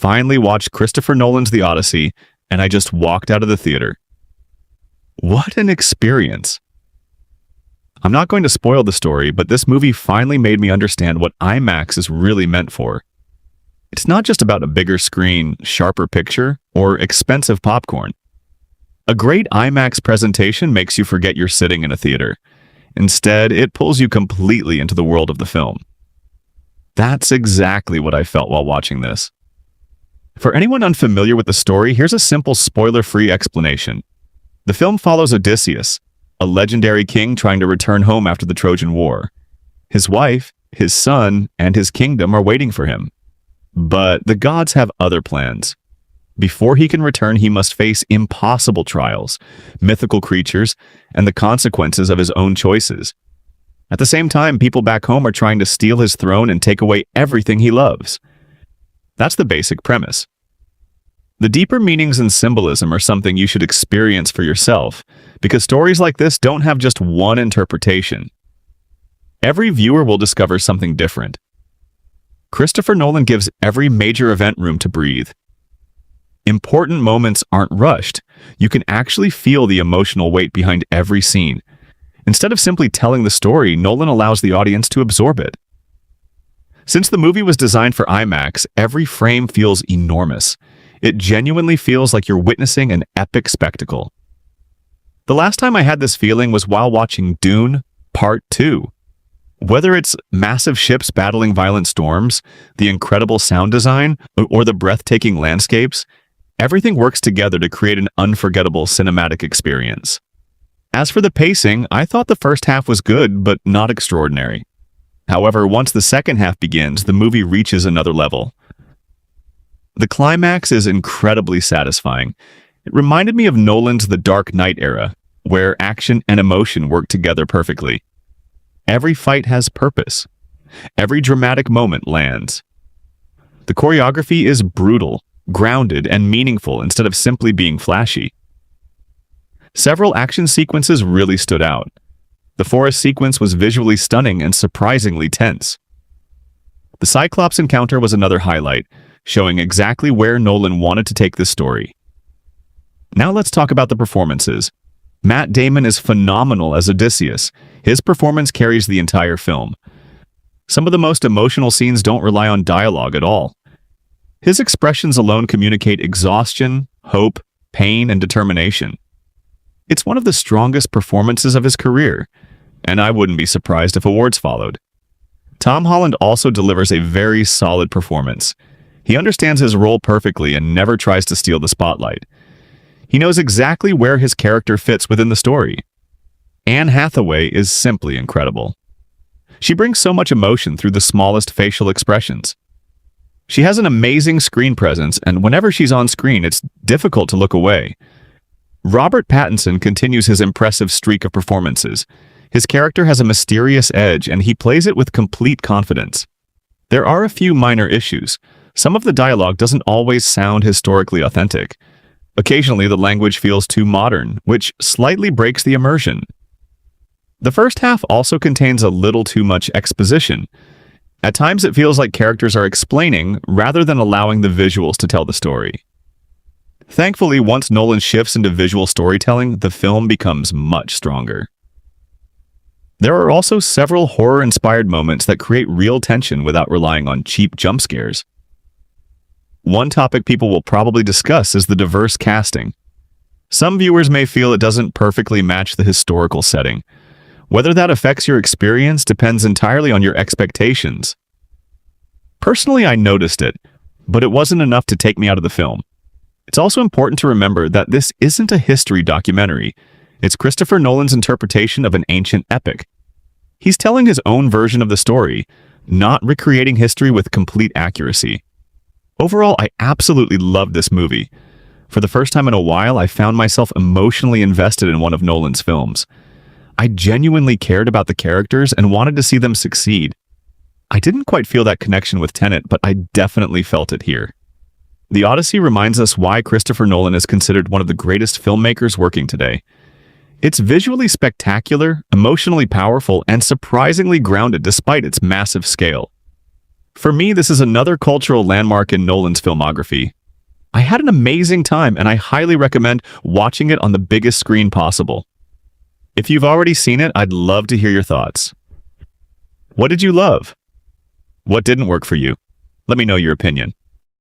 finally watched Christopher Nolan's The Odyssey, and I just walked out of the theater. What an experience! I'm not going to spoil the story, but this movie finally made me understand what IMAX is really meant for. It's not just about a bigger screen, sharper picture, or expensive popcorn. A great IMAX presentation makes you forget you're sitting in a theater. Instead, it pulls you completely into the world of the film. That's exactly what I felt while watching this. For anyone unfamiliar with the story, here's a simple spoiler-free explanation. The film follows Odysseus, a legendary king trying to return home after the Trojan War. His wife, his son, and his kingdom are waiting for him. But the gods have other plans. Before he can return, he must face impossible trials, mythical creatures, and the consequences of his own choices. At the same time, people back home are trying to steal his throne and take away everything he loves. That's the basic premise. The deeper meanings and symbolism are something you should experience for yourself, because stories like this don't have just one interpretation. Every viewer will discover something different. Christopher Nolan gives every major event room to breathe. Important moments aren't rushed. You can actually feel the emotional weight behind every scene. Instead of simply telling the story, Nolan allows the audience to absorb it. Since the movie was designed for IMAX, every frame feels enormous. It genuinely feels like you're witnessing an epic spectacle. The last time I had this feeling was while watching Dune Part 2. Whether it's massive ships battling violent storms, the incredible sound design, or the breathtaking landscapes, everything works together to create an unforgettable cinematic experience. As for the pacing, I thought the first half was good, but not extraordinary. However, once the second half begins, the movie reaches another level. The climax is incredibly satisfying. It reminded me of Nolan's The Dark Knight era, where action and emotion work together perfectly. Every fight has purpose. Every dramatic moment lands. The choreography is brutal, grounded, and meaningful instead of simply being flashy. Several action sequences really stood out. The forest sequence was visually stunning and surprisingly tense. The Cyclops encounter was another highlight, showing exactly where Nolan wanted to take this story. Now let's talk about the performances. Matt Damon is phenomenal as Odysseus. His performance carries the entire film. Some of the most emotional scenes don't rely on dialogue at all. His expressions alone communicate exhaustion, hope, pain, and determination. It's one of the strongest performances of his career, and I wouldn't be surprised if awards followed. Tom Holland also delivers a very solid performance. He understands his role perfectly and never tries to steal the spotlight. He knows exactly where his character fits within the story. Anne Hathaway is simply incredible. She brings so much emotion through the smallest facial expressions. She has an amazing screen presence, and whenever she's on screen, it's difficult to look away. Robert Pattinson continues his impressive streak of performances. His character has a mysterious edge, and he plays it with complete confidence. There are a few minor issues. Some of the dialogue doesn't always sound historically authentic. Occasionally, the language feels too modern, which slightly breaks the immersion. The first half also contains a little too much exposition. At times, it feels like characters are explaining rather than allowing the visuals to tell the story. Thankfully, once Nolan shifts into visual storytelling, the film becomes much stronger. There are also several horror-inspired moments that create real tension without relying on cheap jump scares. One topic people will probably discuss is the diverse casting. Some viewers may feel it doesn't perfectly match the historical setting. Whether that affects your experience depends entirely on your expectations. Personally, I noticed it, but it wasn't enough to take me out of the film. It's also important to remember that this isn't a history documentary. It's Christopher Nolan's interpretation of an ancient epic. He's telling his own version of the story, not recreating history with complete accuracy. Overall, I absolutely loved this movie. For the first time in a while, I found myself emotionally invested in one of Nolan's films. I genuinely cared about the characters and wanted to see them succeed. I didn't quite feel that connection with Tenet, but I definitely felt it here. The Odyssey reminds us why Christopher Nolan is considered one of the greatest filmmakers working today. It's visually spectacular, emotionally powerful, and surprisingly grounded despite its massive scale. For me, this is another cultural landmark in Nolan's filmography. I had an amazing time, and I highly recommend watching it on the biggest screen possible. If you've already seen it, I'd love to hear your thoughts. What did you love? What didn't work for you? Let me know your opinion.